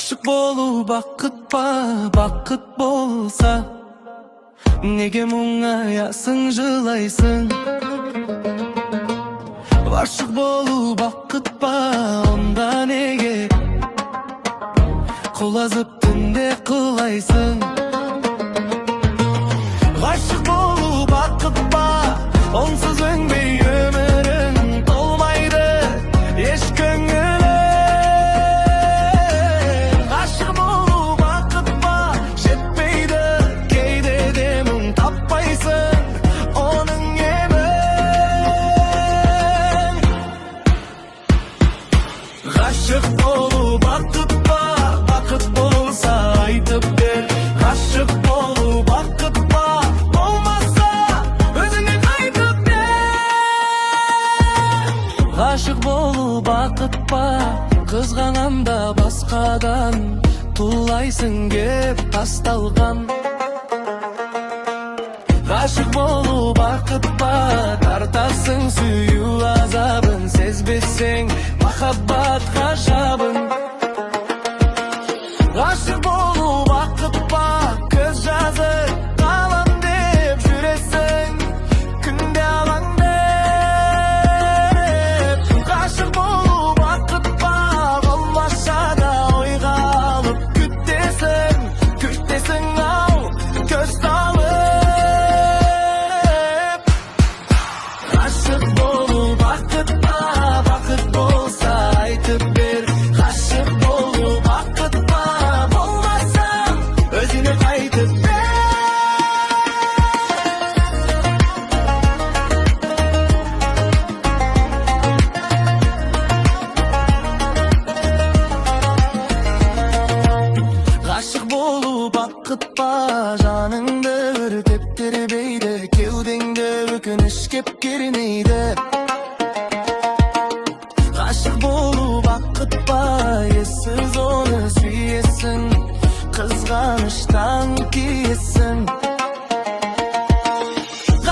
Aşık bolu bakıt ba, bakıt bolsa nege muңayasың, жылайсың? Aşık bolu bakıt ba, onda nege kulazıp tünde kılайсың? Aşık bolu bakıt ba, onsuz öңбей өмүрүң толмайды эч көңүлүң. Aşık bolu bakıt ba, жетпейди кейде де мұң таппайсың оның емін. Aşık bolu bakıt ba, bakıt bolsa айтып бер. Aşık bolu bakıt ba, болмаса өзүңө кайтып бер. Aşık bolu bakıt ba, кызганамда баскадан тулайсың кеп тасталган. Aşık bolu bakıt ba, тартасың сүйүү азабын, сезбесең махаббат гажабын. Aşık bolu bakıt ba, көз жазып калам деп жүресің күндө алаңдап. Aşık bolu bakıt ba, болмаса да ойга алып күтесің, күтесің ау көз талып. Aşık bolu bakıt ba, bakıt bolsa айтып бер. Aşık bolu bakıt ba, болмаса өзүңө кайтып бер. Aşık bolu bakıt ba, жаныңды өртеп тербейді, кеудеңді өкініш кеп кернейді. Aşık bolu bakıt ba, ессіз оны сүйесің, қызғаныштан киесің.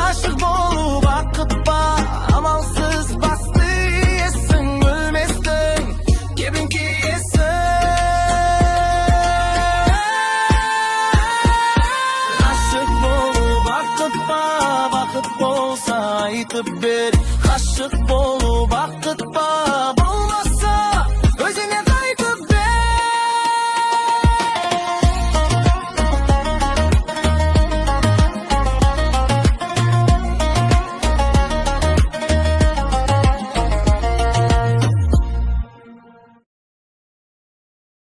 Aşık bolu bakıt ba, амалсыз басты иесің, өлместің кебін киесің. Aşık bolu bakıt ba, bakıt bolsa айтып бер. Aşık bolu bakıt